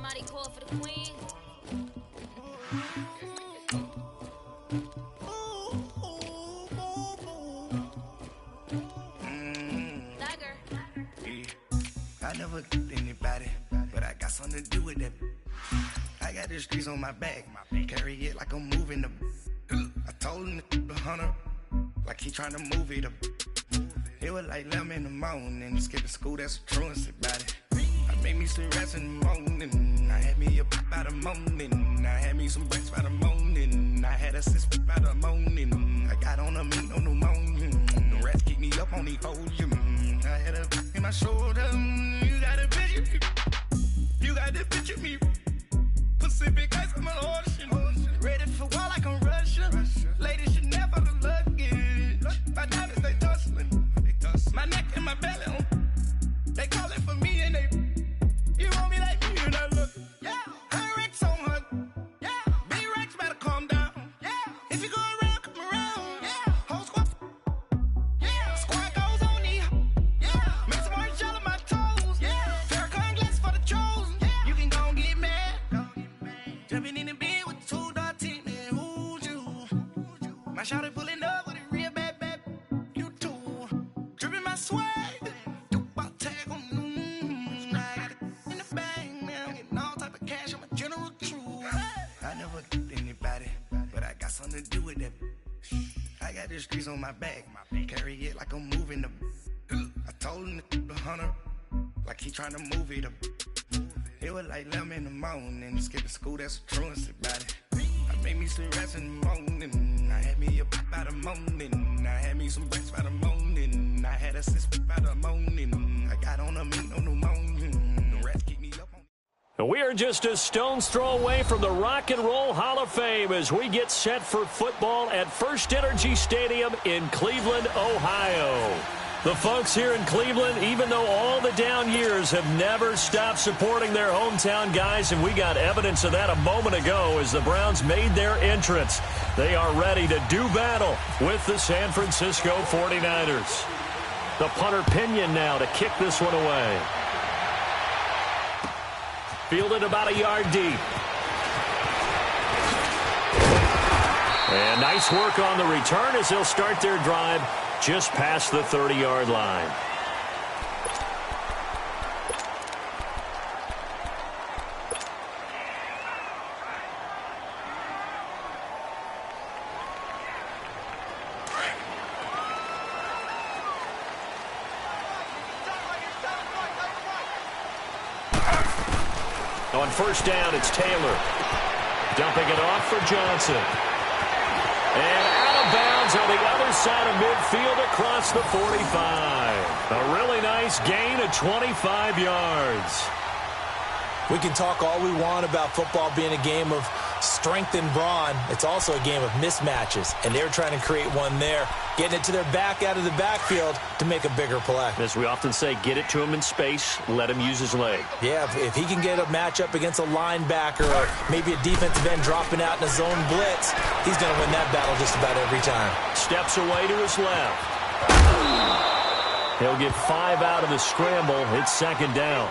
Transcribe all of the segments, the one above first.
Somebody call for the queen. I never killed anybody, but I got something to do with that. I got the streets on my back, carry it like I'm moving the. I told him to 100, like he trying to move it up. It was like 11 in the morning, skipping school, that's a truancy about it. I made me some rest in the morning, I had me a pop by the morning, I had me some breaks by the morning, I had a six by the morning, I got on a mint on the morning, the rats keep me up on the podium, I had a in my shoulder, you got a picture, you got the picture me, Pacific ice on my ocean, ready for war like I'm Russia, ladies should never the luggage, my diamonds they tussling, my neck and my belly, they calling for me and they, you want me like me and I look, yeah, her Rex on her, yeah, B-Rex better calm down, yeah, if you go around, come around, yeah, whole squad, yeah, squad goes on the, yeah, make some orange gel on my toes, yeah, Farrakhan glass for the chosen, yeah, you can go and get mad, jumping in the bed with 2 dark teeth, man, who's you, my shawty pulling up with a real bad, you too, dripping my swag, something to do with that. I got the streets on my back, carry it like I'm moving the. I told him to 100, like he trying to move it up. It was like 11 in the morning, skipping school, that's a truancy about it. I made me some rest in the morning, I had me a pop by the morning, I had me some breaks by the morning, I had a six by the morning, I got on a mint on the morning, the rats keep me up on. We are just a stone's throw away from the Rock and Roll Hall of Fame as we get set for football at First Energy Stadium in Cleveland, Ohio. The folks here in Cleveland, even though all the down years, have never stopped supporting their hometown guys, and we got evidence of that a moment ago as the Browns made their entrance. They are ready to do battle with the San Francisco 49ers. The punter Pinion now to kick this one away. Fielded about a yard deep. And nice work on the return as they'll start their drive just past the 30-yard line. On first down, it's Taylor. Dumping it off for Johnson. And out of bounds on the other side of midfield across the 45. A really nice gain of 25 yards. We can talk all we want about football being a game of strength and brawn. It's also a game of mismatches, and they're trying to create one there, getting it to their back out of the backfield to make a bigger play. As we often say, get it to him in space, let him use his leg. Yeah, if he can get a matchup against a linebacker or maybe a defensive end dropping out in a zone blitz, he's going to win that battle just about every time. Steps away to his left. He'll get 5 out of the scramble. It's second down.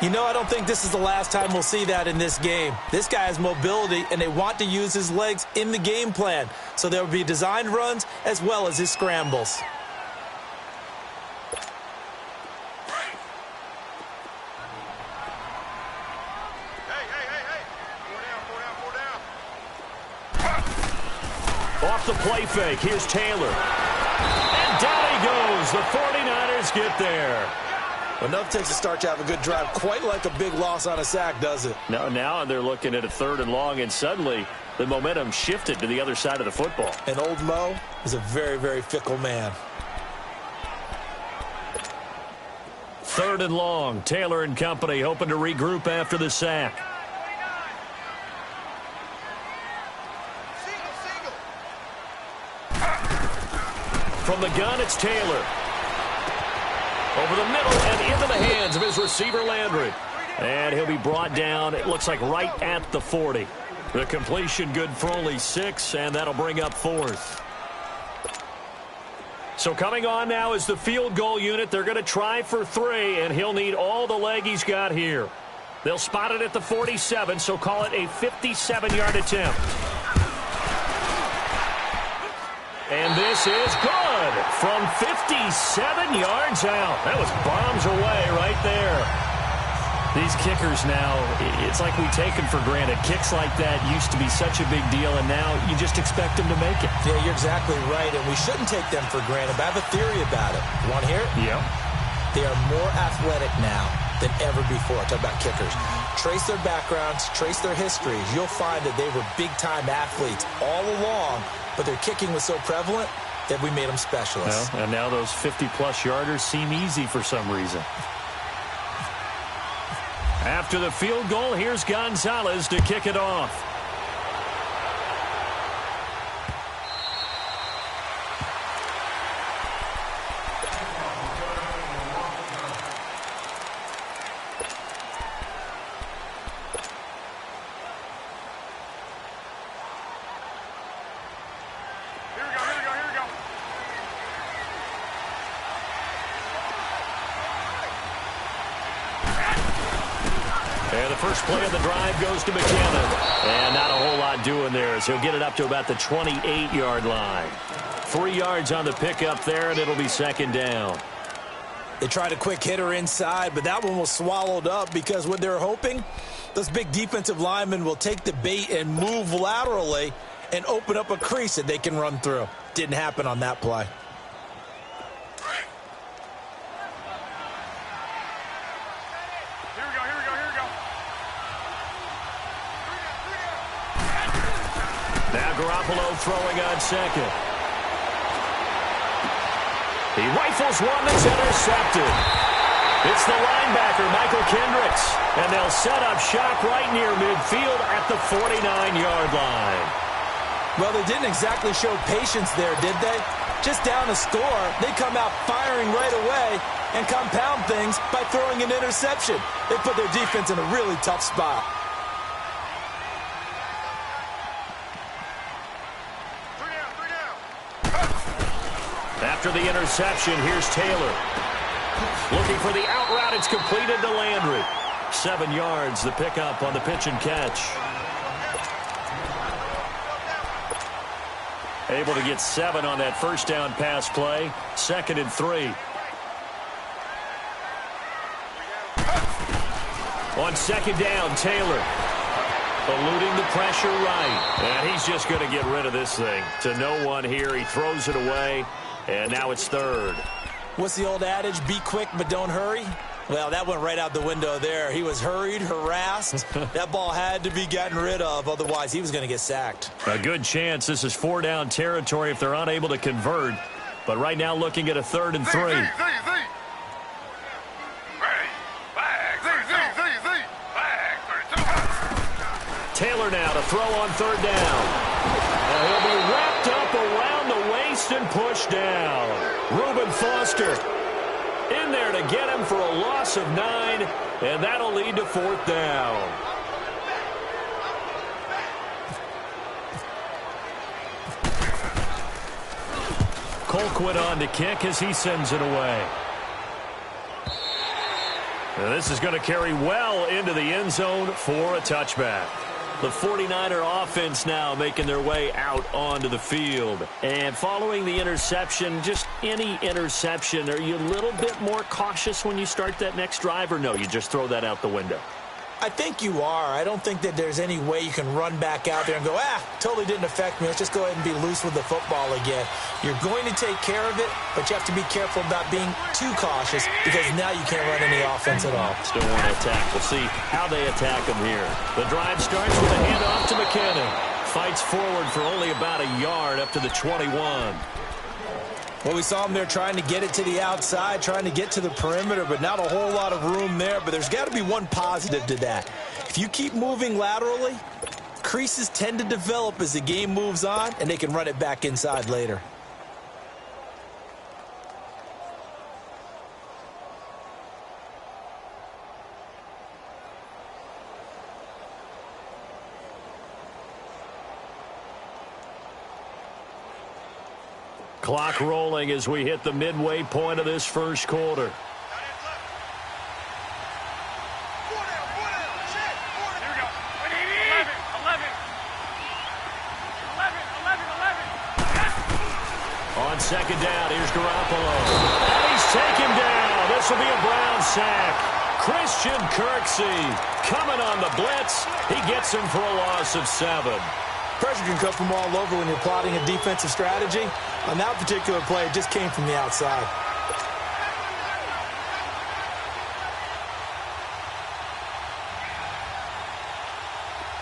You know, I don't think this is the last time we'll see that in this game. This guy has mobility, and they want to use his legs in the game plan. So there will be designed runs as well as his scrambles. Off the play fake, here's Taylor. And down he goes. The 49ers get there. Enough takes to start to have a good drive, quite like a big loss on a sack, does it? Now they're looking at a 3rd and long, and suddenly the momentum shifted to the other side of the football. And old Mo is a very, very fickle man. 3rd and long, Taylor and company hoping to regroup after the sack. From the gun, it's Taylor. Over the middle and into the hands of his receiver, Landry. And he'll be brought down, it looks like right at the 40. The completion good for only 6, and that'll bring up 4th. So coming on now is the field goal unit. They're going to try for 3, and he'll need all the leg he's got here. They'll spot it at the 47, so call it a 57-yard attempt. And this is good from 57 yards out. That was bombs away right there. These kickers now, it's like we take them for granted. Kicks like that used to be such a big deal, and now you just expect them to make it. Yeah, you're exactly right, and we shouldn't take them for granted, but I have a theory about it. You want to hear it? Yeah. They are more athletic now than ever before. Talk about kickers. Trace their backgrounds, trace their histories. You'll find that they were big-time athletes all along, but their kicking was so prevalent that we made them specialists. Well, and now those 50-plus yarders seem easy for some reason. After the field goal, here's Gonzalez to kick it off. And the first play of the drive goes to McKinnon. And not a whole lot doing there as he'll get it up to about the 28-yard line. 3 yards on the pickup there, and it'll be second down. They tried a quick hitter inside, but that one was swallowed up because what they're hoping, those big defensive linemen will take the bait and move laterally and open up a crease that they can run through. Didn't happen on that play. Now Garoppolo throwing on second. He rifles one that's intercepted. It's the linebacker, Michael Kendricks. And they'll set up shop right near midfield at the 49-yard line. Well, they didn't exactly show patience there, did they? Just down a score, they come out firing right away and compound things by throwing an interception. They put their defense in a really tough spot. After the interception, here's Taylor. Looking for the out route. It's completed to Landry. 7 yards, the pickup on the pitch and catch. Able to get 7 on that first down pass play. 2nd and 3. On second down, Taylor. Eluding the pressure right. And he's just going to get rid of this thing. To no one here. He throws it away. And now it's 3rd. What's the old adage? Be quick, but don't hurry. Well, that went right out the window there. He was hurried, harassed. That ball had to be gotten rid of. Otherwise, he was going to get sacked. A good chance this is 4-down territory if they're unable to convert. But right now looking at a 3rd and 3. Taylor now to throw on 3rd down. And he'll be wrapped up around the waist and pushed down. Reuben Foster in there to get him for a loss of 9, and that'll lead to 4th down. Colquitt on to kick as he sends it away. And this is going to carry well into the end zone for a touchback. The 49er offense now making their way out onto the field. And following the interception, just any interception, are you a little bit more cautious when you start that next drive, or no, you just throw that out the window? I think you are. I don't think that there's any way you can run back out there and go, totally didn't affect me. Let's just go ahead and be loose with the football again. You're going to take care of it, but you have to be careful about being too cautious because now you can't run any offense at all. Still want to attack. We'll see how they attack them here. The drive starts with a handoff to McKinnon. Fights forward for only about a yard up to the 21. Well, we saw him there trying to get it to the outside, trying to get to the perimeter, but not a whole lot of room there. But there's got to be one positive to that. If you keep moving laterally, creases tend to develop as the game moves on, and they can run it back inside later. Clock rolling as we hit the midway point of this first quarter. second down. Here's Garoppolo. And he's taken down. This will be a Brown sack. Christian Kirksey coming on the blitz. He gets him for a loss of 7. Pressure can come from all over when you're plotting a defensive strategy. On that particular play, it just came from the outside.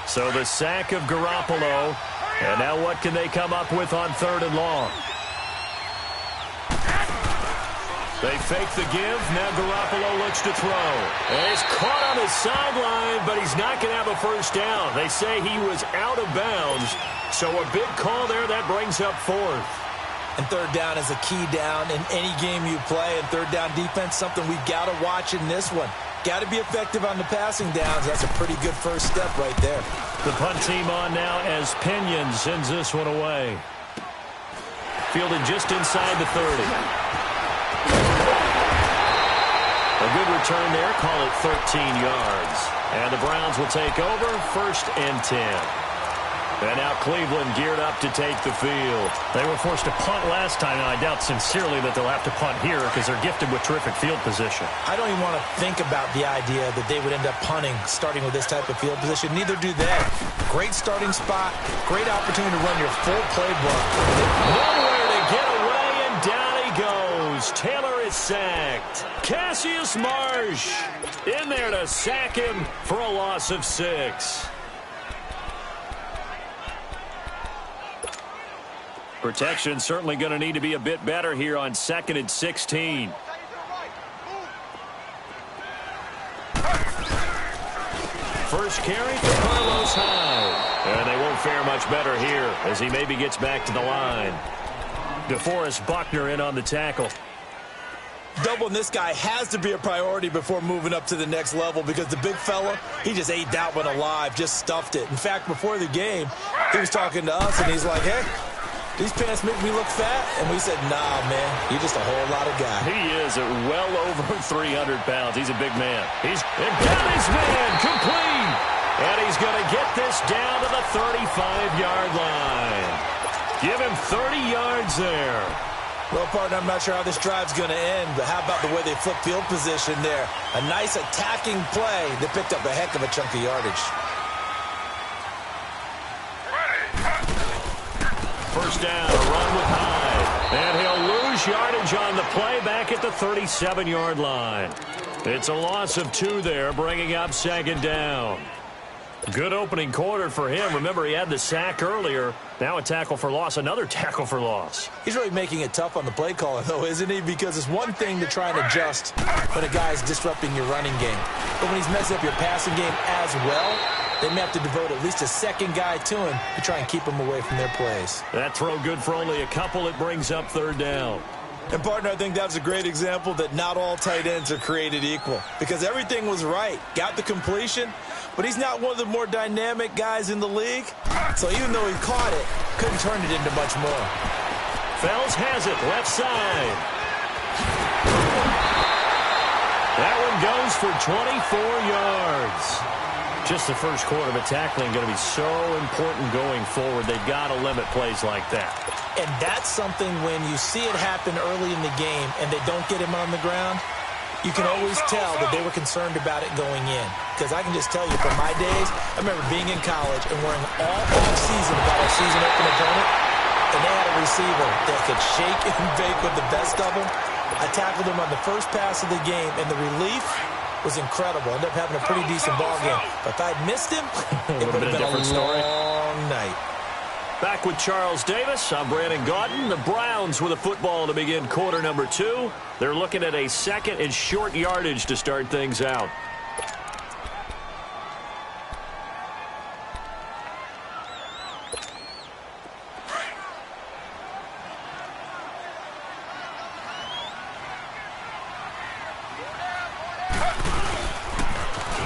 So the sack of Garoppolo. And now what can they come up with on 3rd and long? They fake the give. Now Garoppolo looks to throw. And he's caught on his sideline, but he's not going to have a first down. They say he was out of bounds. So a big call there. That brings up 4th. And 3rd down is a key down in any game you play. And 3rd down defense, something we've got to watch in this one. Got to be effective on the passing downs. That's a pretty good first step right there. The punt team on now as Pinion sends this one away. Fielded just inside the 30. A good return there. Call it 13 yards. And the Browns will take over 1st and 10. And now Cleveland geared up to take the field. They were forced to punt last time, and I doubt sincerely that they'll have to punt here because they're gifted with terrific field position. I don't even want to think about the idea that they would end up punting starting with this type of field position. Neither do they. Great starting spot. Great opportunity to run your full playbook. Nowhere to get away, and down he goes. Taylor is sacked. Cassius Marsh in there to sack him for a loss of 6. Protection certainly going to need to be a bit better here on 2nd and 16. First carry for Carlos Hyde. And they won't fare much better here as he maybe gets back to the line. DeForest Buckner in on the tackle. Doubling this guy has to be a priority before moving up to the next level because the big fella, he just ate that one alive, just stuffed it. In fact, before the game, he was talking to us, and he's like, hey, these pants make me look fat. And we said, nah, man, you're just a whole lot of guy. He is at well over 300 pounds. He's a big man. He's got his man complete. And he's going to get this down to the 35-yard line. Give him 30 yards there. Well, partner, I'm not sure how this drive's going to end, but how about the way they flip field position there? A nice attacking play that picked up a heck of a chunk of yardage. First down, a run with Hyde. And he'll lose yardage on the play back at the 37-yard line. It's a loss of 2 there, bringing up 2nd down. Good opening quarter for him. Remember, he had the sack earlier. Now a tackle for loss, another tackle for loss. He's really making it tough on the play caller, though, isn't he? Because it's one thing to try and adjust when a guy's disrupting your running game. But when he's messing up your passing game as well, they may have to devote at least a second guy to him to try and keep him away from their plays. That throw good for only a couple. It brings up 3rd down. And, partner, I think that was a great example that not all tight ends are created equal. Because everything was right. Got the completion, but he's not one of the more dynamic guys in the league. So even though he caught it, couldn't turn it into much more. Fells has it, left side. That one goes for 24 yards. Just the first quarter, but tackling going to be so important going forward. They've got to limit plays like that. And that's something when you see it happen early in the game and they don't get him on the ground, you can always tell that they were concerned about it going in. Because I can just tell you from my days, I remember being in college and worrying all off-season about our season open opponent, and they had a receiver that could shake and bake with the best of them. I tackled him on the first pass of the game, and the relief was incredible. Ended up having a pretty decent ball game. But if I'd missed him, it would have been a long night. Back with Charles Davis. I'm Brandon Gaudin. The Browns with a football to begin quarter number 2. They're looking at a 2nd and short yardage to start things out.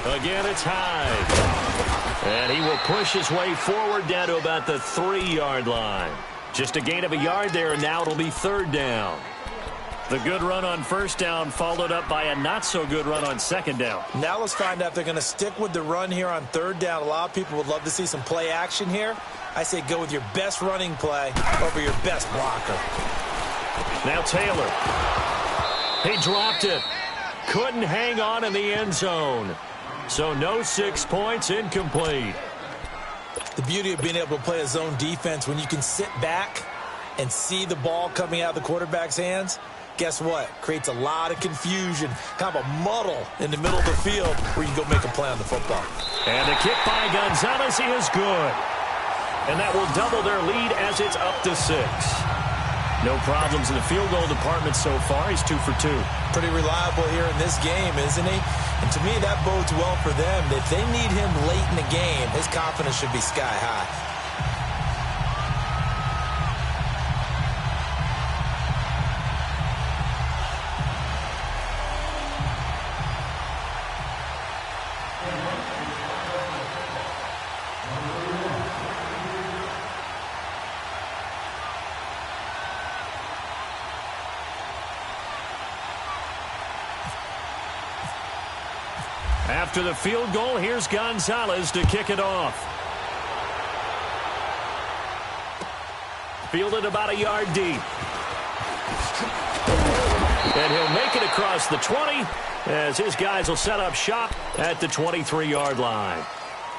Again, it's Hyde. And he will push his way forward down to about the 3-yard line. Just a gain of a yard there, and now it'll be 3rd down. The good run on 1st down followed up by a not-so-good run on 2nd down. Now let's find out if they're going to stick with the run here on 3rd down. A lot of people would love to see some play action here. I say go with your best running play over your best blocker. Now Taylor. He dropped it. Couldn't hang on in the end zone. So no 6 points, incomplete. The beauty of being able to play a zone defense when you can sit back and see the ball coming out of the quarterback's hands, guess what? Creates a lot of confusion, kind of a muddle in the middle of the field where you can go make a play on the football. And the kick by Gonzalez is good. And that will double their lead as it's up to 6. No problems in the field goal department so far. He's 2 for 2. Pretty reliable here in this game, isn't he? And to me, that bodes well for them. If they need him late in the game, his confidence should be sky high. After the field goal, here's Gonzalez to kick it off. Fielded about a yard deep. And he'll make it across the 20 as his guys will set up shop at the 23-yard line.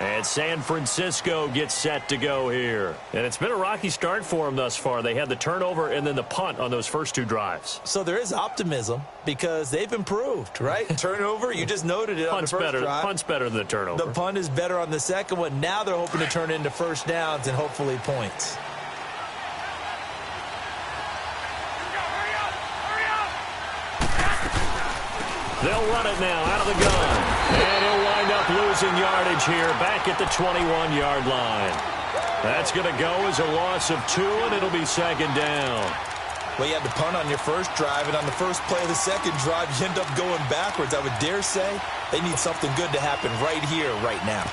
And San Francisco gets set to go here. And it's been a rocky start for them thus far. They had the turnover and then the punt on those first 2 drives. So there is optimism because they've improved, right? Turnover, you just noted it on the first drive. Punt's better than the turnover. The punt is better on the second one. Now they're hoping to turn into first downs and hopefully points. They'll run it now out of the gun. And he'll wind up losing yardage here back at the 21-yard line. That's going to go as a loss of 2, and it'll be second down. Well, you had to punt on your first drive, and on the first play of the second drive, you end up going backwards. I would dare say they need something good to happen right here, right now.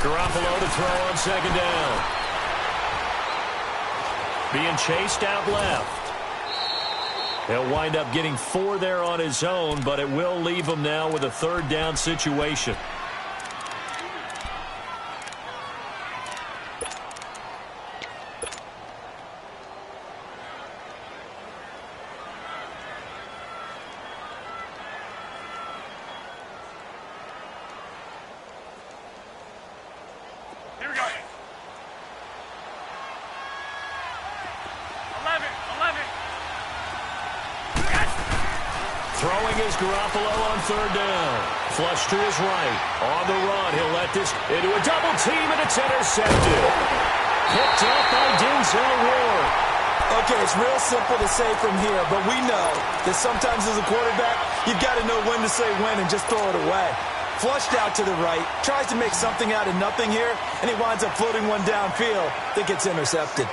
Garoppolo to throw on second down. Being chased out left. He'll wind up getting 4 there on his own, but it will leave him now with a third down situation. Throwing is Garoppolo on third down. Flush to his right. On the run, he'll let this into a double team, and it's intercepted. Picked up by Denzel Ward. Okay, it's real simple to say from here, but we know that sometimes as a quarterback, you've got to know when to say when and just throw it away. Flushed out to the right, tries to make something out of nothing here, and he winds up floating one downfield that gets intercepted.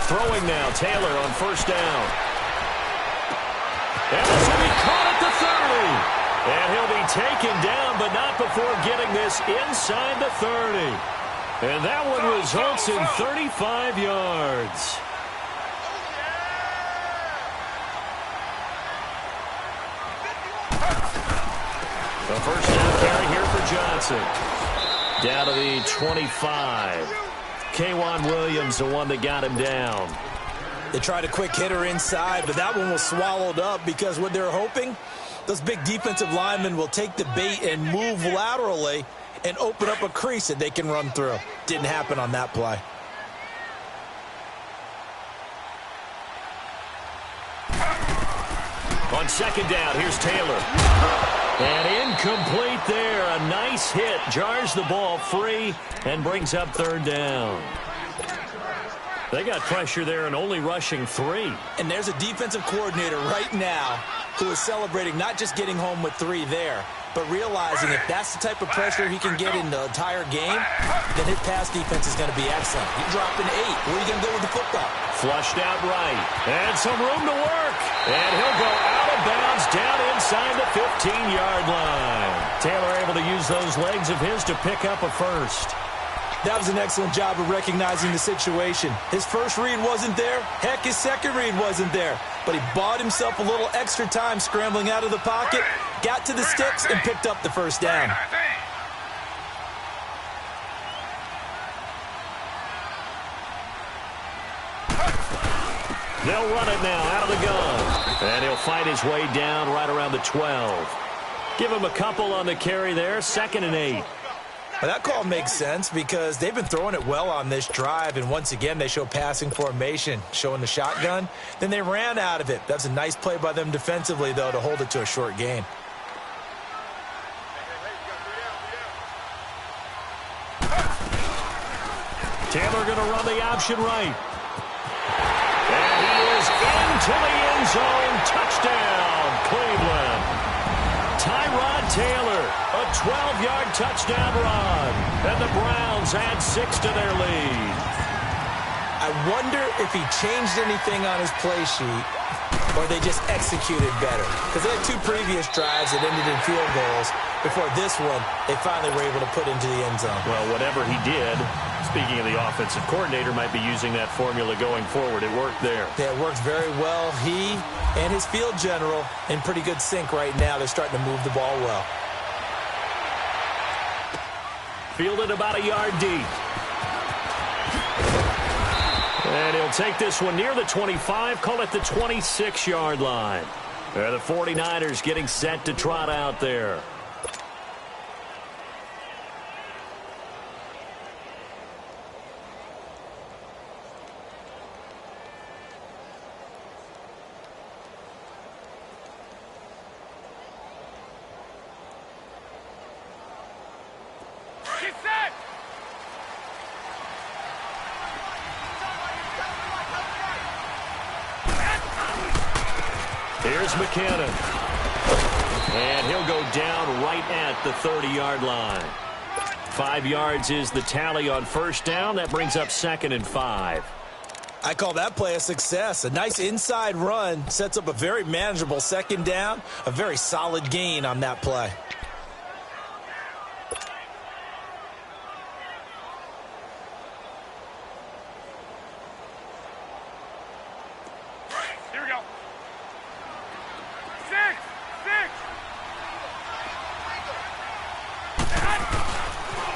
Throwing now, Taylor on first down. And this will be caught at the 30. And he'll be taken down, but not before getting this inside the 30. And that one results in 35 yards. The first down carry here for Johnson. Down to the 25. K'Wan Williams, the one that got him down. They tried a quick hitter inside, but that one was swallowed up because what they're hoping, those big defensive linemen will take the bait and move laterally and open up a crease that they can run through. Didn't happen on that play. On second down, here's Taylor. And incomplete there. A nice hit. Jars the ball free and brings up third down. They got pressure there and only rushing 3. And there's a defensive coordinator right now who is celebrating not just getting home with 3 there, but realizing if that's the type of pressure he can get in the entire game, then his pass defense is going to be excellent. You drop an 8. Where are you going to go with the football? Flushed out right. And some room to work. And he'll go out of bounds down inside the 15-yard line. Taylor able to use those legs of his to pick up a first. That was an excellent job of recognizing the situation. His first read wasn't there. Heck, his second read wasn't there. But he bought himself a little extra time scrambling out of the pocket, got to the sticks, and picked up the first down. They'll run it now out of the gun. And he'll fight his way down right around the 12. Give him a couple on the carry there, 2nd and 8. Well, that call makes sense because they've been throwing it well on this drive, and once again they show passing formation, showing the shotgun. Then they ran out of it. That's a nice play by them defensively, though, to hold it to a short gain. Taylor going to run the option right. And he is into the end zone. Touchdown, Cleveland. Tyrod Taylor, a 12-yard touchdown run. And the Browns add 6 to their lead. I wonder if he changed anything on his play sheet or they just executed better. Because they had 2 previous drives that ended in field goals. Before this one, they finally were able to put into the end zone. Well, whatever he did, speaking of the offensive coordinator, might be using that formula going forward. It worked there. Yeah, it worked very well. He and his field general in pretty good sync right now. They're starting to move the ball well. Fielded about a yard deep. And he'll take this one near the 25, call it the 26-yard line. The 49ers getting set to trot out there. Here's McKinnon. And he'll go down right at the 30-yard line. 5 yards is the tally on first down. That brings up 2nd and 5. I call that play a success. A nice inside run sets up a very manageable 2nd down. A very solid gain on that play.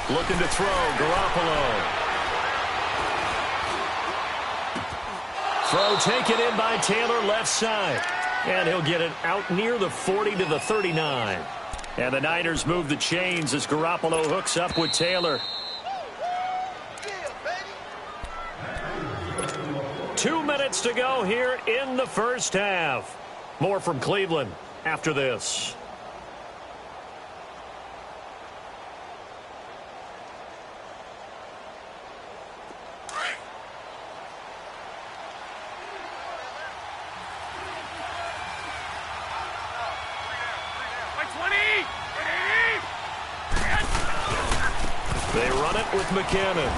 Looking to throw, Garoppolo. Throw taken in by Taylor, left side. And he'll get it out near the 40 to the 39. And the Niners move the chains as Garoppolo hooks up with Taylor. 2 minutes to go here in the first half. More from Cleveland after this. They run it with McKinnon.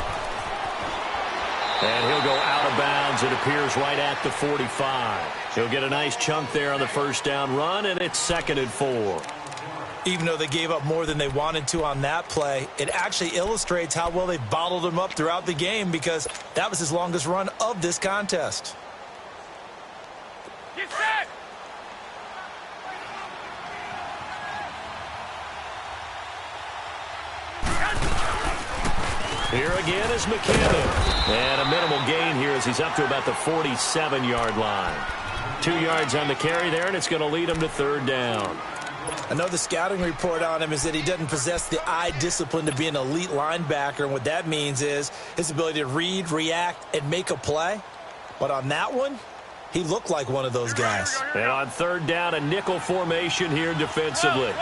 And he'll go out of bounds, it appears, right at the 45. He'll get a nice chunk there on the first down run, and it's 2nd and 4. Even though they gave up more than they wanted to on that play, it actually illustrates how well they've bottled him up throughout the game because that was his longest run of this contest. Get set! Here again is McKinnon. And a minimal gain here as he's up to about the 47-yard line. 2 yards on the carry there, and it's going to lead him to 3rd down. I know the scouting report on him is that he doesn't possess the eye discipline to be an elite linebacker, and what that means is his ability to read, react, and make a play. But on that one, he looked like one of those guys. And on 3rd down, a nickel formation here defensively.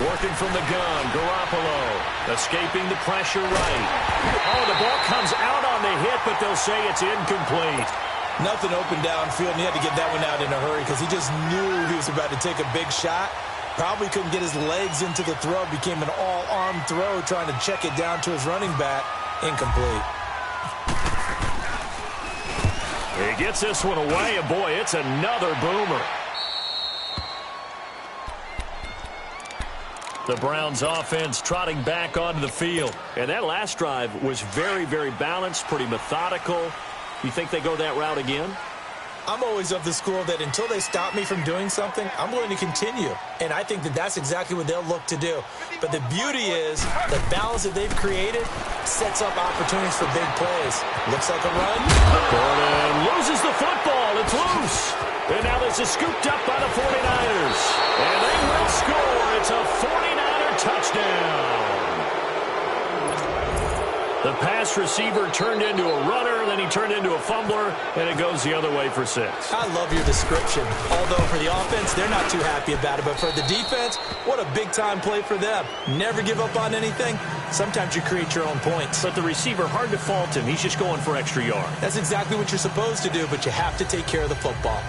Working from the gun, Garoppolo escaping the pressure right. Oh, the ball comes out on the hit, but they'll say it's incomplete. Nothing open downfield, and he had to get that one out in a hurry because he just knew he was about to take a big shot. Probably couldn't get his legs into the throw. Became an all-arm throw trying to check it down to his running back. Incomplete. He gets this one away, and boy, it's another boomer. The Browns offense trotting back onto the field. And that last drive was very, very balanced, pretty methodical. You think they go that route again? I'm always of the school that until they stop me from doing something, I'm going to continue. And I think that that's exactly what they'll look to do. But the beauty is the balance that they've created sets up opportunities for big plays. Looks like a run. Gordon loses the football. It's loose. And now this is scooped up by the 49ers. And they will score. It's a 49er touchdown. The pass receiver turned into a runner, then he turned into a fumbler, and it goes the other way for 6. I love your description. Although for the offense, they're not too happy about it. But for the defense, what a big-time play for them. Never give up on anything. Sometimes you create your own points. But the receiver, hard to fault him. He's just going for extra yard. That's exactly what you're supposed to do, but you have to take care of the football.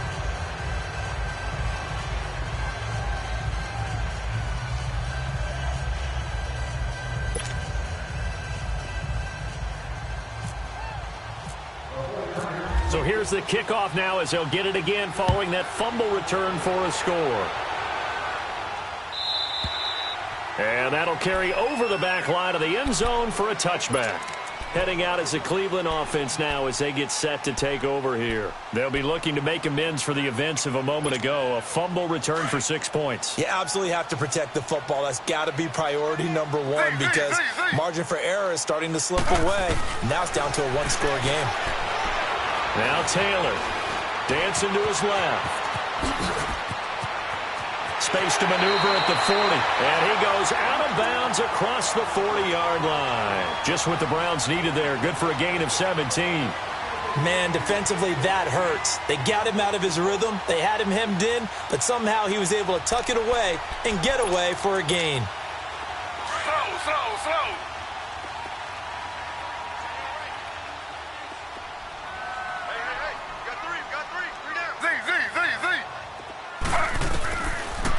So here's the kickoff now as they'll get it again following that fumble return for a score. And that'll carry over the back line of the end zone for a touchback. Heading out as the Cleveland offense now as they get set to take over here. They'll be looking to make amends for the events of a moment ago. A fumble return for 6 points. You absolutely have to protect the football. That's got to be priority number one because margin for error is starting to slip away. Now it's down to a one-score game. Now Taylor dancing to his left. Space to maneuver at the 40. And he goes out of bounds across the 40-yard line. Just what the Browns needed there. Good for a gain of 17. Man, defensively, that hurts. They got him out of his rhythm. They had him hemmed in, but somehow he was able to tuck it away and get away for a gain. Slow.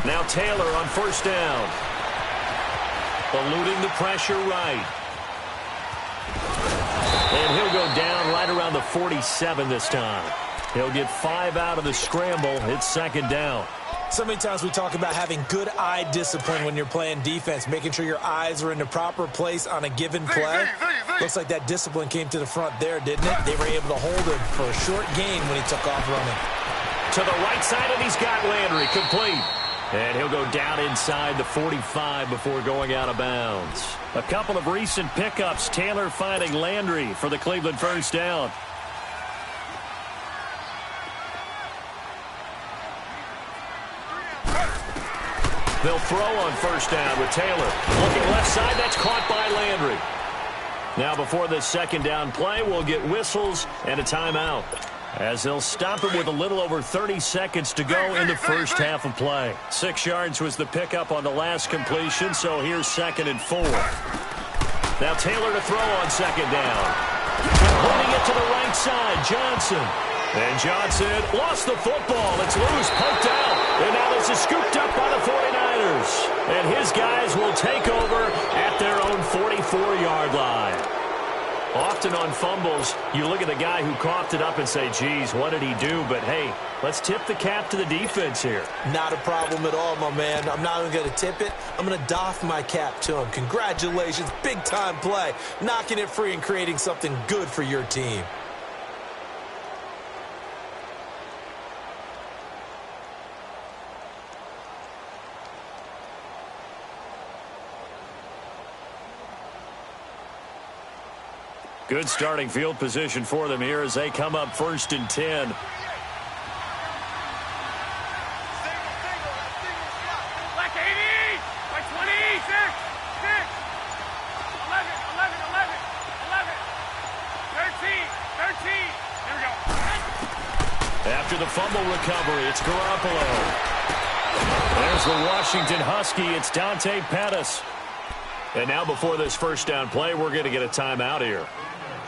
Now Taylor on first down. Eluding the pressure right. And he'll go down right around the 47 this time. He'll get 5 out of the scramble. It's second down. So many times we talk about having good eye discipline when you're playing defense, making sure your eyes are in the proper place on a given play. Looks like that discipline came to the front there, didn't it? They were able to hold him for a short gain when he took off running. To the right side, and he's got Landry complete. And he'll go down inside the 45 before going out of bounds. A couple of recent pickups. Taylor finding Landry for the Cleveland first down. They'll throw on first down with Taylor. Looking left side, that's caught by Landry. Now before this second down play, we'll get whistles and a timeout, as they'll stop him with a little over 30 seconds to go in the first half of play. 6 yards was the pickup on the last completion, so here's 2nd and 4. Now Taylor to throw on second down. Putting it to the right side, Johnson. And Johnson lost the football. It's loose, poked out. And now this is scooped up by the 49ers. And his guys will take over at their own 44-yard line. Often on fumbles, you look at the guy who coughed it up and say, geez, what did he do? But, hey, let's tip the cap to the defense here. Not a problem at all, my man. I'm not even going to tip it. I'm going to doff my cap to him. Congratulations, big-time play. Knocking it free and creating something good for your team. Good starting field position for them here as they come up 1st and 10. After the fumble recovery, it's Garoppolo. There's the Washington Husky. It's Dante Pettis. And now before this first down play, we're going to get a timeout here,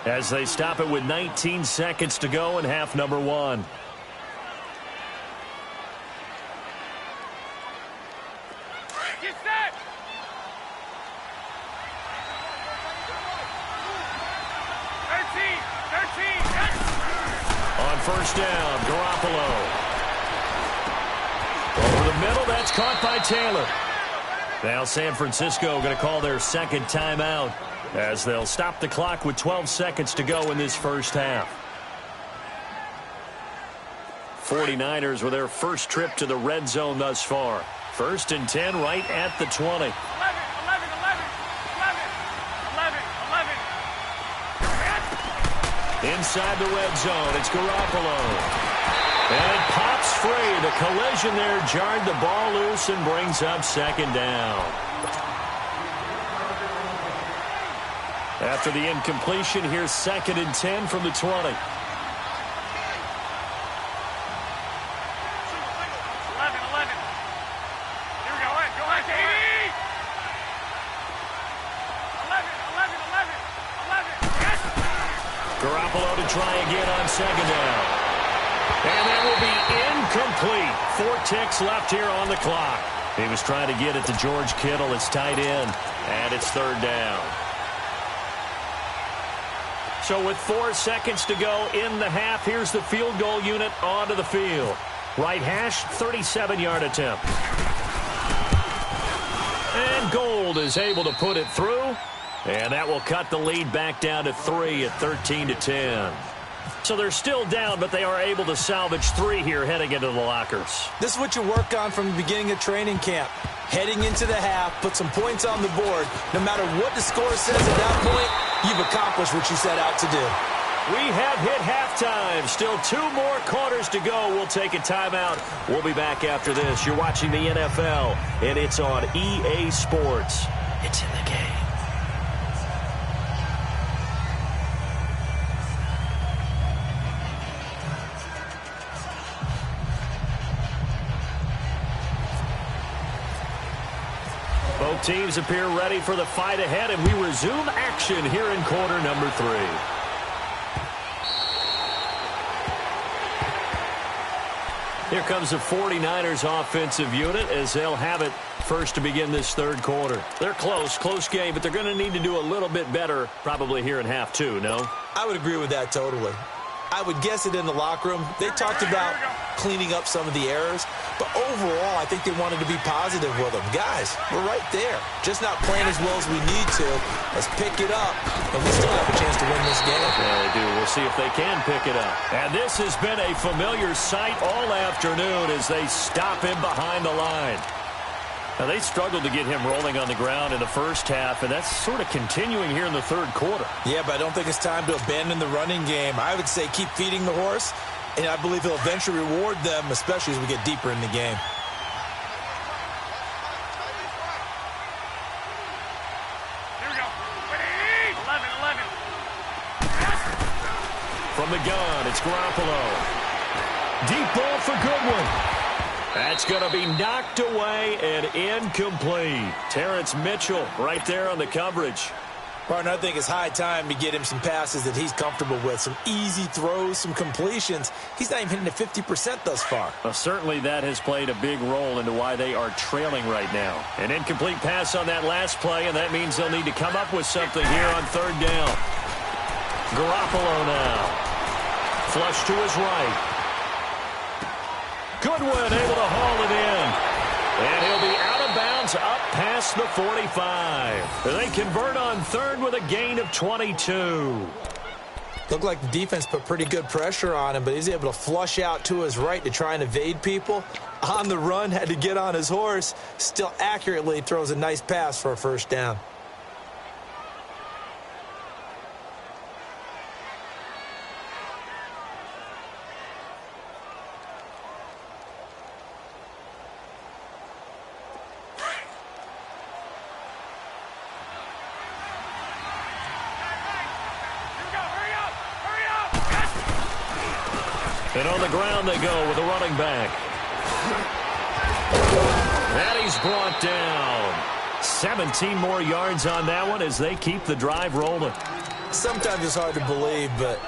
as they stop it with 19 seconds to go in half number 1. Get set! first down. Garoppolo. Over the middle, that's caught by Taylor. Now San Francisco going to call their second timeout as they'll stop the clock with 12 seconds to go in this first half. 49ers with their first trip to the red zone thus far. 1st and 10 right at the 20. 11. Inside the red zone, it's Garoppolo. And it pops free. The collision there jarred the ball loose and brings up second down. After the incompletion, here's 2nd and 10 from the 20. 11. Here we go. Go ahead, KD. 11. Yes. Garoppolo to try again on second down. And that will be incomplete. 4 ticks left here on the clock. He was trying to get it to George Kittle. It's tight end, and it's 3rd down. So with 4 seconds to go in the half, here's the field goal unit onto the field. Right hash, 37-yard attempt. And Gold is able to put it through. And that will cut the lead back down to 3 at 13-10. So they're still down, but they are able to salvage 3 here heading into the lockers. This is what you work on from the beginning of training camp. Heading into the half, put some points on the board. No matter what the score says at that point, you've accomplished what you set out to do. We have hit halftime. Still 2 more quarters to go. We'll take a timeout. We'll be back after this. You're watching the NFL, and it's on EA Sports. It's in the game. Both teams appear ready for the fight ahead, and we resume action here in quarter number 3. Here comes the 49ers offensive unit as they'll have it first to begin this 3rd quarter. They're close game, but they're going to need to do a little bit better probably here in half 2, no? I would agree with that totally. I would guess it in the locker room. They talked about cleaning up some of the errors, but overall, I think they wanted to be positive with them. Guys, we're right there. Just not playing as well as we need to. Let's pick it up, and we still have a chance to win this game. Yeah, they do. We'll see if they can pick it up. And this has been a familiar sight all afternoon as they stop him behind the line. Now, they struggled to get him rolling on the ground in the first half, and that's sort of continuing here in the 3rd quarter. Yeah, but I don't think it's time to abandon the running game. I would say keep feeding the horse, and I believe he'll eventually reward them, especially as we get deeper in the game. Here we go. 11. From the gun, it's Garoppolo. Deep ball for Goodwin. That's going to be knocked away and incomplete. Terrence Mitchell right there on the coverage. Partner, I think it's high time to get him some passes that he's comfortable with. Some easy throws, some completions. He's not even hitting at 50% thus far. Well, certainly that has played a big role into why they are trailing right now. An incomplete pass on that last play, and that means they'll need to come up with something here on 3rd down. Garoppolo now. Flush to his right. Goodwin able to haul it in. And he'll be out of bounds up past the 45. They convert on 3rd with a gain of 22. Looked like the defense put pretty good pressure on him, but he's able to flush out to his right to try and evade people. On the run, had to get on his horse. Still accurately throws a nice pass for a first down. And on the ground they go with a running back. And he's brought down. 17 more yards on that one as they keep the drive rolling. Sometimes it's hard to believe, but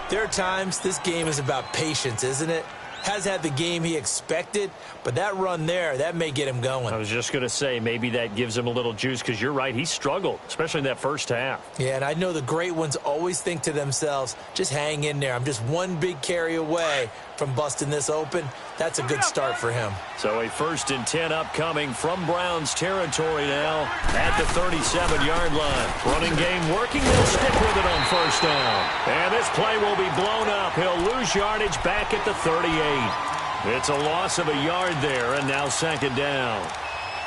there are times this game is about patience, isn't it? has had the game he expected, but that run there, that may get him going. I was just going to say, maybe that gives him a little juice, because you're right, he struggled, especially in that first half. Yeah, and I know the great ones always think to themselves, just hang in there. I'm just one big carry away from busting this open. That's a good start for him. So a 1st and 10 upcoming from Browns territory now at the 37-yard line. Running game working. They'll stick with it on 1st down. And this play will be blown up. He'll lose yardage back at the 38. It's a loss of a yard there, and now 2nd down.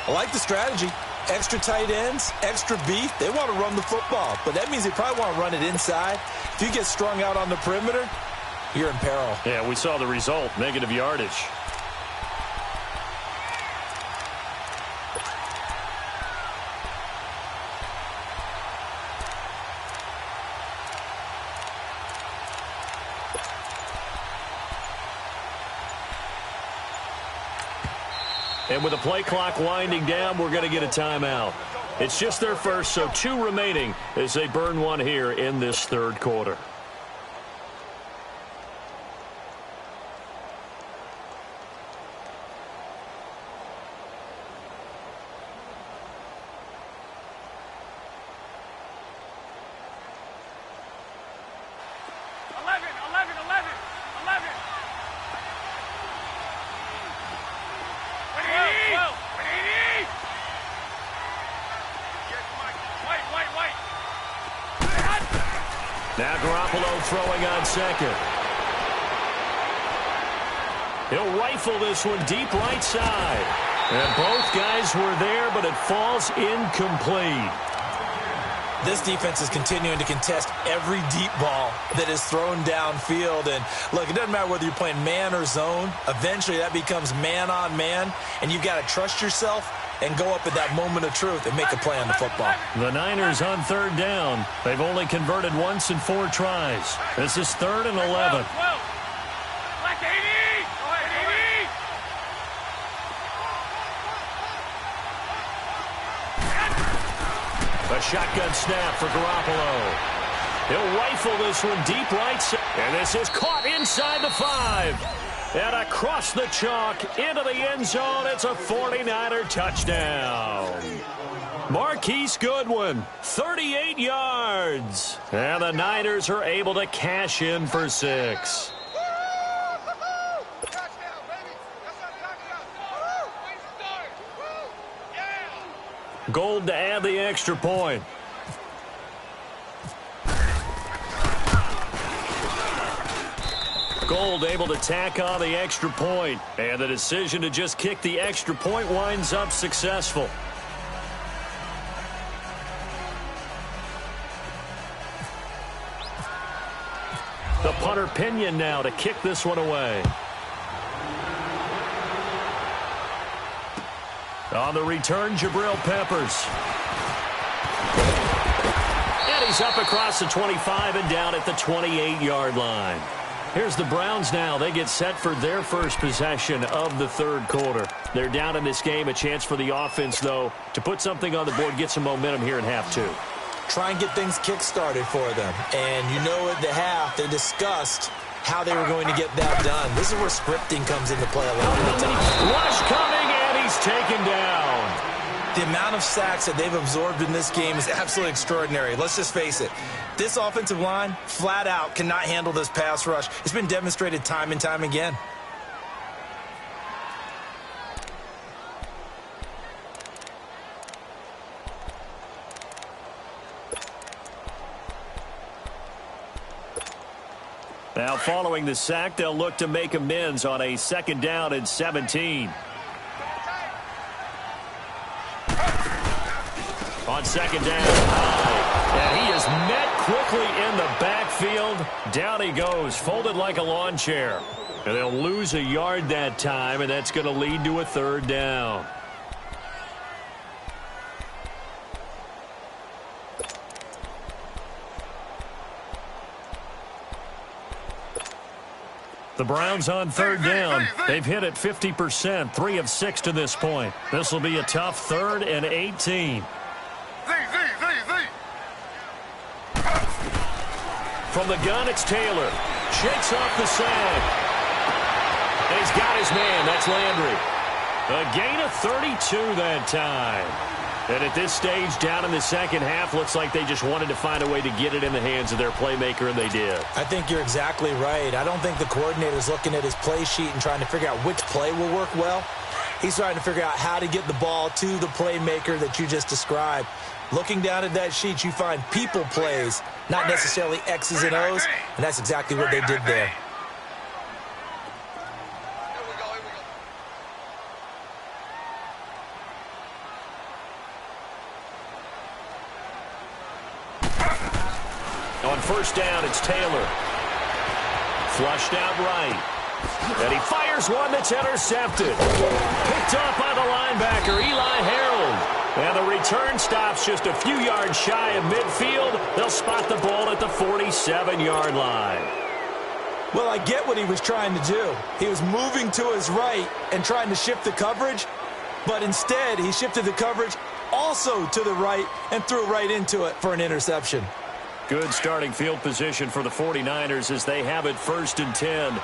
I like the strategy. Extra tight ends, extra beef. They want to run the football, but that means they probably want to run it inside. If you get strung out on the perimeter, you're in peril. Yeah, we saw the result, negative yardage. And with the play clock winding down, we're going to get a timeout. It's just their first, so 2 remaining as they burn one here in this 3rd quarter. Now Garoppolo throwing on 2nd. He'll rifle this one deep right side. And both guys were there, but it falls incomplete. This defense is continuing to contest every deep ball that is thrown downfield. And, look, it doesn't matter whether you're playing man or zone. Eventually, that becomes man-on-man, and you've got to trust yourself and go up at that moment of truth and make a play on the football. The Niners on 3rd down. They've only converted once in 4 tries. This is 3rd and 11. A shotgun snap for Garoppolo. He'll rifle this one deep right side. And this is caught inside the 5. And across the chalk into the end zone. It's a 49er touchdown. Marquise Goodwin, 38 yards. And the Niners are able to cash in for 6. Gold to add the extra point. Gold able to tack on the extra point. And the decision to just kick the extra point winds up successful. The punter Pinion now to kick this one away. On the return, Jabril Peppers. And he's up across the 25 and down at the 28-yard line. Here's the Browns now. They get set for their first possession of the 3rd quarter. They're down in this game. A chance for the offense, though, to put something on the board, get some momentum here in half 2. Try and get things kick-started for them. And you know at the half, they discussed how they were going to get that done. This is where scripting comes into play a lot of the time. Rush coming, and he's taken down. The amount of sacks that they've absorbed in this game is absolutely extraordinary. Let's just face it. This offensive line, flat out, cannot handle this pass rush. It's been demonstrated time and time again. Now, following the sack, they'll look to make amends on a 2nd down and 17. On 2nd down. And he is met quickly in the backfield. Down he goes, folded like a lawn chair. And they'll lose a yard that time, and that's going to lead to a 3rd down. The Browns on 3rd down. They've hit it 50%, 3 of 6 to this point. This will be a tough 3rd and 18. From the gun, it's Taylor. Shakes off the sag. He's got his man. That's Landry. A gain of 32 that time. And at this stage, down in the second half, looks like they just wanted to find a way to get it in the hands of their playmaker, and they did. I think you're exactly right. I don't think the coordinator's looking at his play sheet and trying to figure out which play will work well. He's trying to figure out how to get the ball to the playmaker that you just described. Looking down at that sheet, you find people plays, not necessarily X's and O's, and that's exactly what they did there. On first down, it's Taylor. Flushed out right. And he fires one that's intercepted. Picked up by the linebacker, Eli Harold. And the return stops just a few yards shy of midfield. They'll spot the ball at the 47-yard line. Well, I get what he was trying to do. He was moving to his right and trying to shift the coverage, but instead he shifted the coverage also to the right and threw right into it for an interception. Good starting field position for the 49ers as they have it 1st and 10.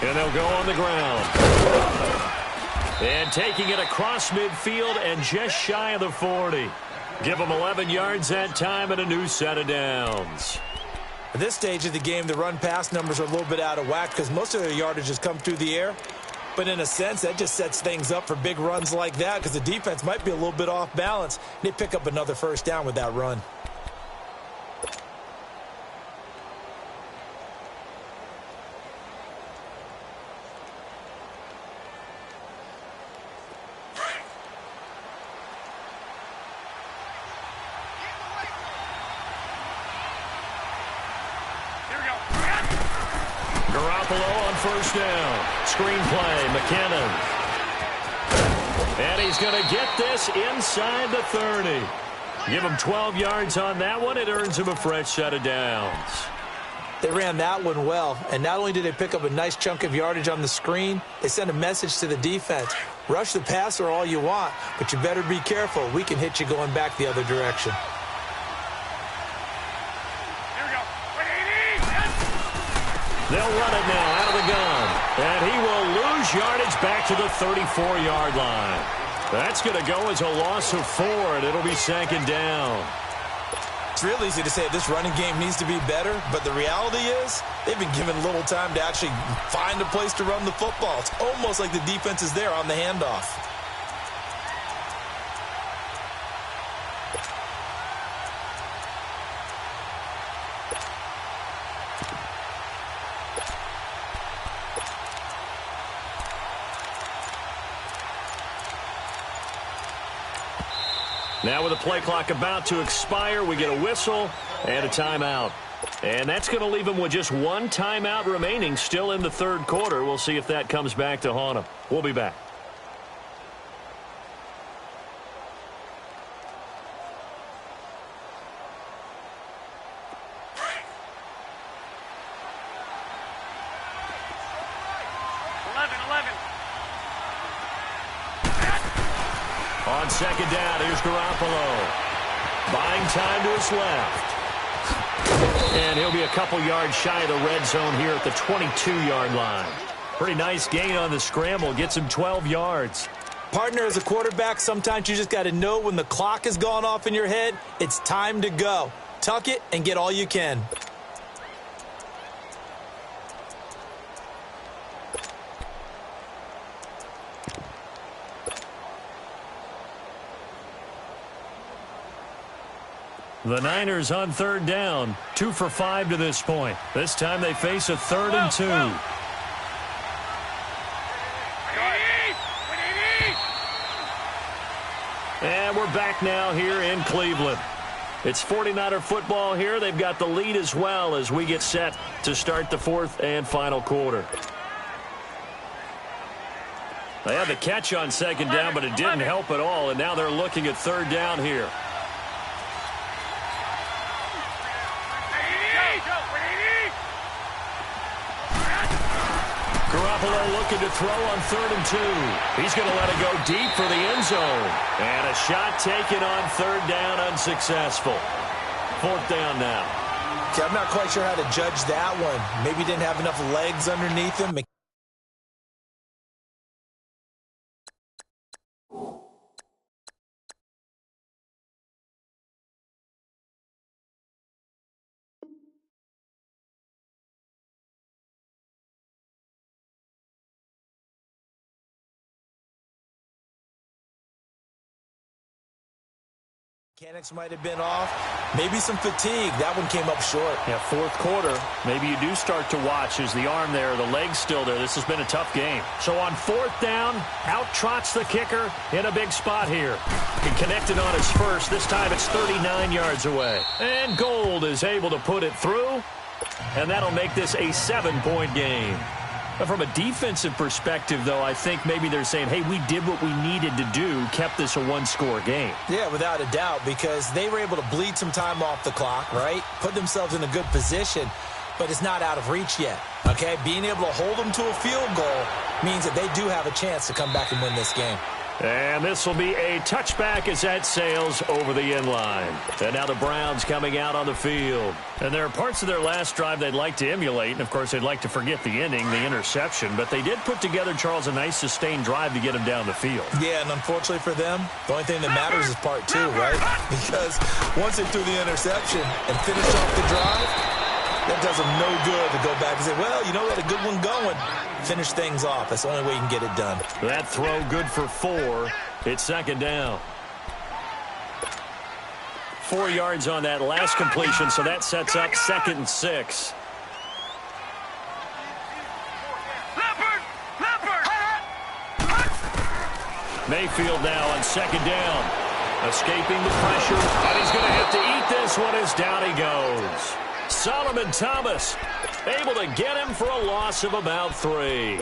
And they'll go on the ground. And taking it across midfield and just shy of the 40. Give them 11 yards that time and a new set of downs. At this stage of the game, the run-pass numbers are a little bit out of whack because most of their yardage has come through the air. But in a sense, that just sets things up for big runs like that because the defense might be a little bit off balance. They pick up another first down with that run. First down. Screen play. McKinnon. And he's going to get this inside the 30. Give him 12 yards on that one. It earns him a fresh set of downs. They ran that one well, and not only did they pick up a nice chunk of yardage on the screen, they sent a message to the defense. Rush the passer all you want, but you better be careful. We can hit you going back the other direction. They'll run it now out of the gun. And he will lose yardage back to the 34-yard line. That's going to go as a loss of 4, and it'll be 2nd down. It's real easy to say this running game needs to be better, but the reality is they've been given little time to actually find a place to run the football. It's almost like the defense is there on the handoff. Now with the play clock about to expire, we get a whistle and a timeout. And that's going to leave them with just one timeout remaining still in the 3rd quarter. We'll see if that comes back to haunt them. We'll be back. On 2nd down, here's Garoppolo. Buying time to his left. And he'll be a couple yards shy of the red zone here at the 22-yard line. Pretty nice gain on the scramble. Gets him 12 yards. Partner, as a quarterback, sometimes you just got to know when the clock has gone off in your head, it's time to go. Tuck it and get all you can. The Niners on 3rd down, 2 for 5 to this point. This time they face a 3rd and 2. And we're back now here in Cleveland. It's 49er football here. They've got the lead as well as we get set to start the 4th and final quarter. They had the catch on 2nd down, but it didn't help at all, and now they're looking at 3rd down here. Garoppolo looking to throw on 3rd and 2. He's going to let it go deep for the end zone. And a shot taken on 3rd down, unsuccessful. 4th down now. Okay, I'm not quite sure how to judge that one. Maybe didn't have enough legs underneath him. Mechanics might have been off. Maybe some fatigue. That one came up short. Yeah, 4th quarter. Maybe you do start to watch as the arm there, the leg's still there. This has been a tough game. So on 4th down, out trots the kicker in a big spot here. He connected on his first. This time it's 39 yards away. And Gold is able to put it through. And that'll make this a 7-point game. But from a defensive perspective, though, I think maybe they're saying, hey, we did what we needed to do, kept this a 1-score game. Yeah, without a doubt, because they were able to bleed some time off the clock, right? Put themselves in a good position, but it's not out of reach yet, okay? Being able to hold them to a field goal means that they do have a chance to come back and win this game. And this will be a touchback as that sails over the end line. And now the Browns coming out on the field. And there are parts of their last drive they'd like to emulate, and, of course, they'd like to forget the ending, the interception. But they did put together, Charles, a nice sustained drive to get him down the field. Yeah, and unfortunately for them, the only thing that matters is part 2, right? Because once they threw the interception and finished off the drive, that does them no good to go back and say, well, you know, we had a good one going. Finish things off. That's the only way you can get it done. That throw good for 4. It's 2nd down. 4 yards on that last completion, so that sets up 2nd and 6. Mayfield now on 2nd down. Escaping the pressure, and he's going to have to eat this one as down he goes. Solomon Thomas able to get him for a loss of about 3.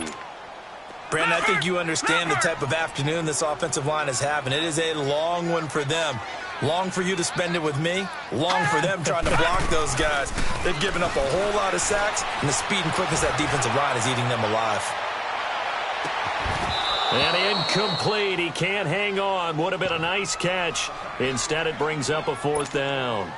Brandon, I think you understand the type of afternoon this offensive line is having. It is a long one for them. Long for you to spend it with me. Long for them trying to block those guys. They've given up a whole lot of sacks, and the speed and quickness of that defensive line is eating them alive. And incomplete. He can't hang on. Would have been a nice catch. Instead, it brings up a 4th down.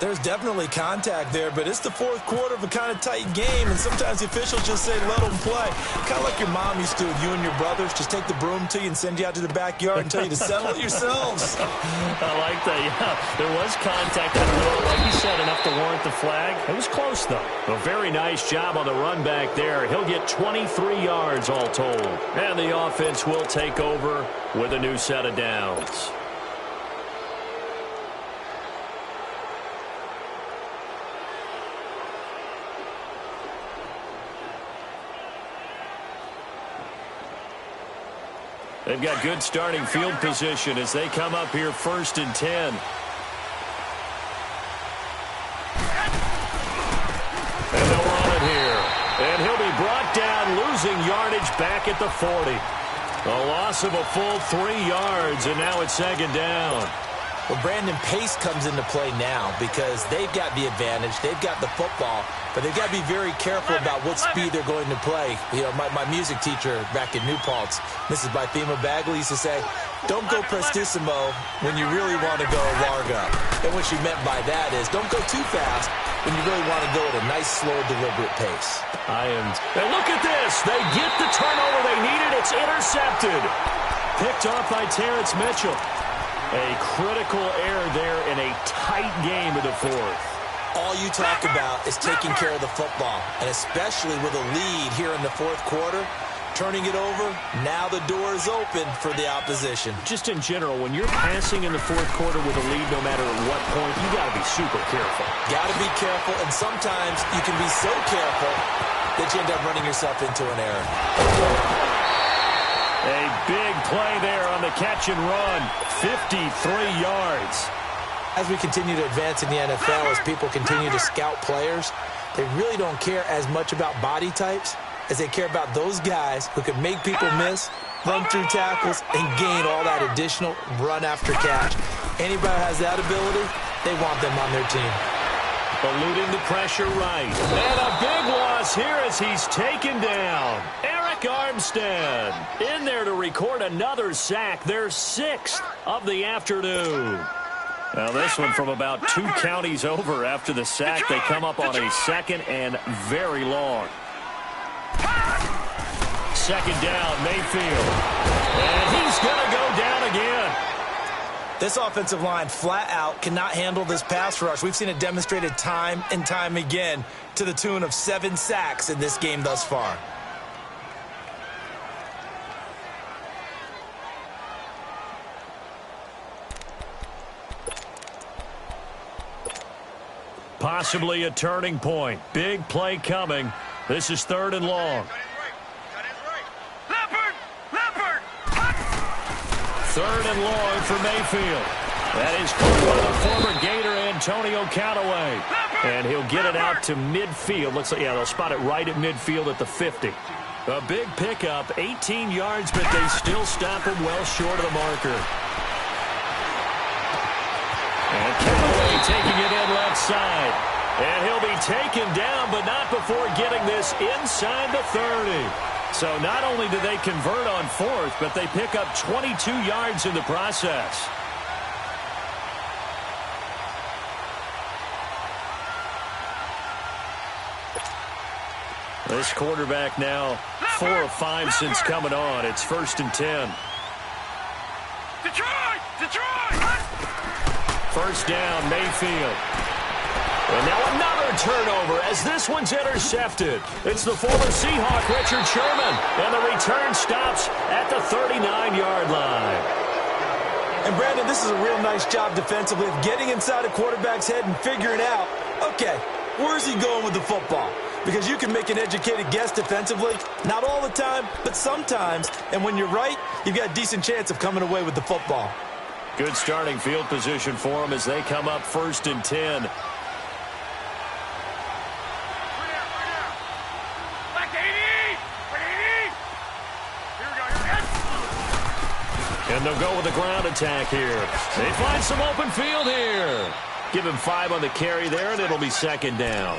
There's definitely contact there, but it's the 4th quarter of a kind of tight game, and sometimes the officials just say, let them play. Kind of like your mom used to with you and your brothers. Just take the broom to you and send you out to the backyard and tell you to settle it yourselves. I like that, yeah. There was contact. I don't know, like you said, enough to warrant the flag. It was close, though. A very nice job on the run back there. He'll get 23 yards all told. And the offense will take over with a new set of downs. They've got good starting field position as they come up here 1st and 10. And they'll run it here. And he'll be brought down, losing yardage back at the 40. A loss of a full 3 yards, and now it's 2nd down. Well, Brandon, pace comes into play now because they've got the advantage. They've got the football, but they've got to be very careful about what speed they're going to play. You know, my music teacher back in New Paltz, Mrs. Bythema Bagley, used to say, don't go prestissimo when you really want to go largo. And what she meant by that is don't go too fast when you really want to go at a nice, slow, deliberate pace. And look at this. They get the turnover they needed. It's intercepted. Picked off by Terrence Mitchell. A critical error there in a tight game of the 4th. All you talk about is taking care of the football, and especially with a lead here in the 4th quarter, turning it over, now the door is open for the opposition. Just in general, when you're passing in the 4th quarter with a lead, no matter at what point, you got to be super careful. Got to be careful, and sometimes you can be so careful that you end up running yourself into an error. A big play there on the catch and run. 53 yards. As we continue to advance in the NFL, as people continue to scout players, they really don't care as much about body types as they care about those guys who can make people miss, run through tackles, and gain all that additional run after catch. Anybody who has that ability, they want them on their team. Eluding the pressure right. And a big one. us here as he's taken down. Eric Armstead in there to record another sack, their 6th of the afternoon. Now this one from about 2 counties over after the sack. They come up on a 2nd and very long. 2nd down, Mayfield. And he's going to go down again. This offensive line flat out cannot handle this pass rush. We've seen it demonstrated time and time again to the tune of 7 sacks in this game thus far. Possibly a turning point. Big play coming. This is 3rd and long. 3rd and long for Mayfield. That is caught by the former Gator Antonio Callaway. And he'll get it out to midfield. Looks like, yeah, they'll spot it right at midfield at the 50. A big pickup, 18 yards, but they still stop him well short of the marker. And Callaway taking it in left side. And he'll be taken down, but not before getting this inside the 30. So not only do they convert on 4th, but they pick up 22 yards in the process. This quarterback now 4 of 5 since coming on. It's 1st and 10. Detroit! 1st down, Mayfield. And now another turnover as this one's intercepted. It's the former Seahawk, Richard Sherman. And the return stops at the 39-yard line. And, Brandon, this is a real nice job defensively of getting inside a quarterback's head and figuring out, okay, where's he going with the football? Because you can make an educated guess defensively. Not all the time, but sometimes. And when you're right, you've got a decent chance of coming away with the football. Good starting field position for them as they come up 1st and 10. And they'll go with the ground attack here. They find some open field here. Give him 5 on the carry there, and it'll be 2nd down.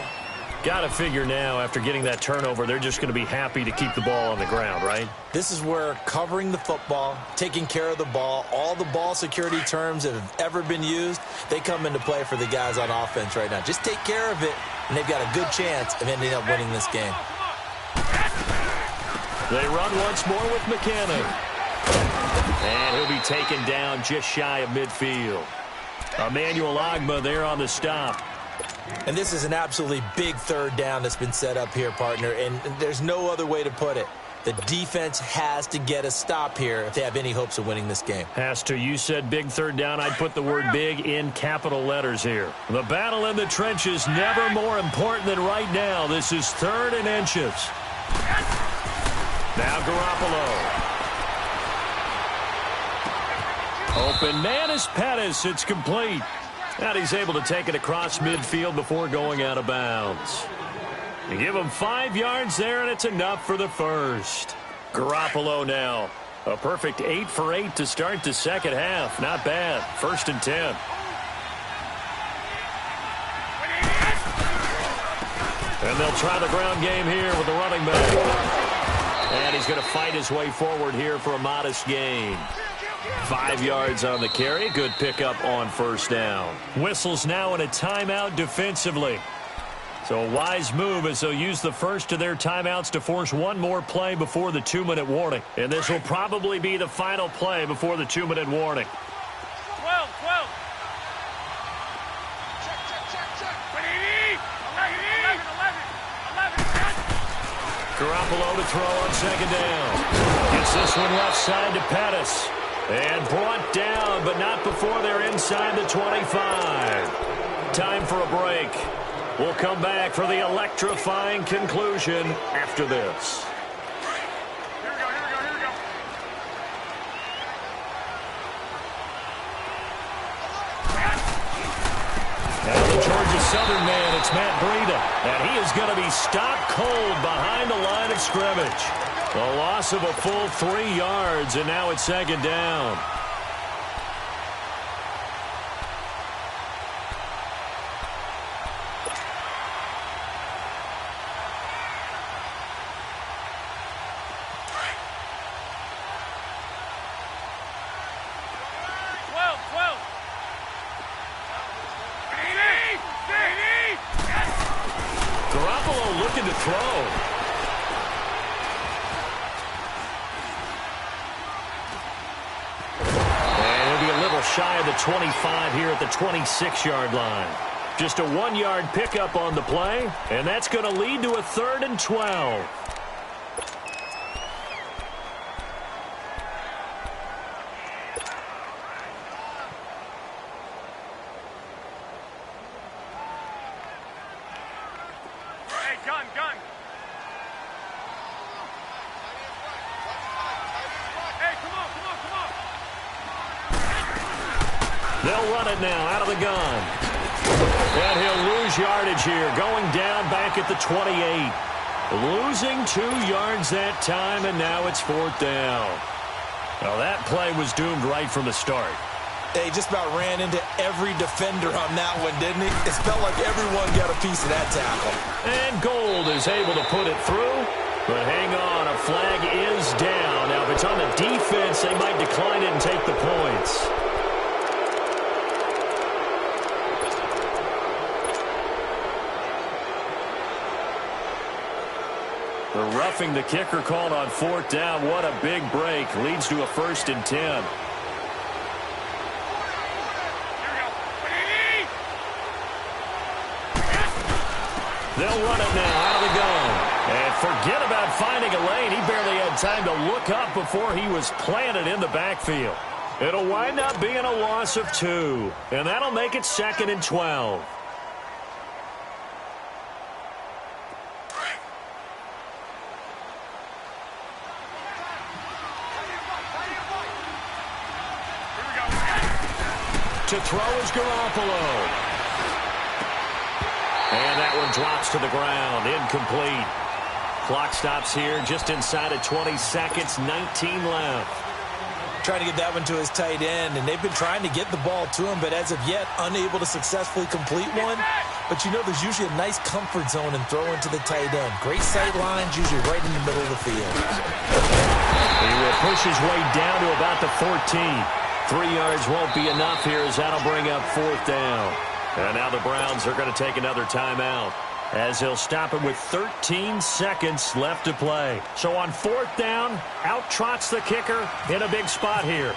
Got to figure now, after getting that turnover, they're just going to be happy to keep the ball on the ground, right? This is where covering the football, taking care of the ball, all the ball security terms that have ever been used, they come into play for the guys on offense right now. Just take care of it, and they've got a good chance of ending up winning this game. They run once more with McKinnon. And he'll be taken down just shy of midfield. Emmanuel Ogbah there on the stop. And this is an absolutely big 3rd down that's been set up here, partner, and there's no other way to put it. The defense has to get a stop here if they have any hopes of winning this game. Has to. You said big 3rd down. I'd put the word big in capital letters here. The battle in the trenches never more important than right now. This is 3rd and inches. Now Garoppolo. Open man is Pettis. It's complete. And he's able to take it across midfield before going out of bounds. You give him 5 yards there, and it's enough for the 1st. Garoppolo now. A perfect 8 for 8 to start the 2nd half. Not bad. 1st and 10. And they'll try the ground game here with the running back. And he's going to fight his way forward here for a modest gain. 5 yards on the carry. Good pickup on 1st down. Whistles now in a timeout defensively. So a wise move as they'll use the first of their timeouts to force one more play before the 2-minute warning. And this will probably be the final play before the 2-minute warning. 12. Check. 11. Garoppolo to throw on 2nd down. Gets this one left side to Pettis. And brought down, but not before they're inside the 25. Time for a break. We'll come back for the electrifying conclusion after this. Here we go. Now the Georgia Southern man, it's Matt Breida. And he is going to be stopped cold behind the line of scrimmage. A loss of a full 3 yards, and now it's 2nd down. shy of the 25 here at the 26-yard line. Just a 1-yard pickup on the play, and that's going to lead to a 3rd and 12. Gun. Hey, come on. They'll run it now out of the gun. And he'll lose yardage here, going down back at the 28. Losing 2 yards that time, and now it's 4th down. Well, that play was doomed right from the start. They just about ran into every defender on that one, didn't it? It felt like everyone got a piece of that tackle. And Gold is able to put it through. But hang on, a flag is down. Now, if it's on the defense, they might decline it and take the points. The roughing the kicker called on 4th down. What a big break. Leads to a 1st and 10. They'll run it now out of the gun. And forget about finding a lane. He barely had time to look up before he was planted in the backfield. It'll wind up being a loss of 2. And that'll make it 2nd and 12. To throw is Garoppolo. And that one drops to the ground. Incomplete. Clock stops here just inside of 20 seconds. 19 left. Trying to get that one to his tight end, and they've been trying to get the ball to him, but as of yet, unable to successfully complete one. But you know there's usually a nice comfort zone in throwing to the tight end. Great sight lines, usually right in the middle of the field. He will push his way down to about the 14. 3 yards won't be enough here as that'll bring up 4th down. And now the Browns are going to take another timeout as he'll stop it with 13 seconds left to play. So on 4th down, out trots the kicker in a big spot here.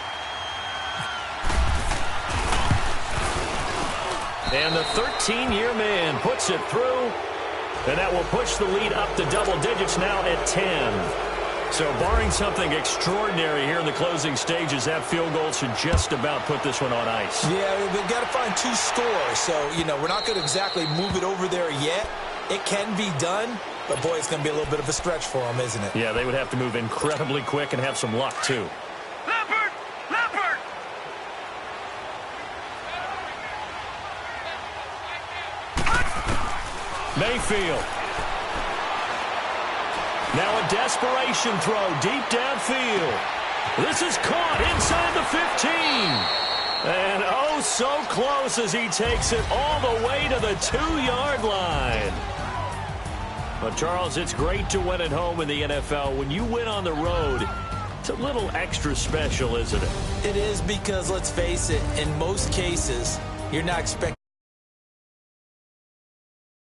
And the 13-year man puts it through, and that will push the lead up to double digits now at 10. So barring something extraordinary here in the closing stages, that field goal should just about put this one on ice. Yeah, we've got to find 2 scores. So, we're not going to exactly move it over there yet. It can be done, but, boy, it's going to be a little bit of a stretch for them, isn't it? Yeah, they would have to move incredibly quick and have some luck, too. Leopard! Mayfield. Now a desperation throw deep downfield. This is caught inside the 15. And oh, so close as he takes it all the way to the 2-yard line. Well, Charles, it's great to win at home in the NFL. When you win on the road, it's a little extra special, isn't it? It is because, let's face it, in most cases, you're not expecting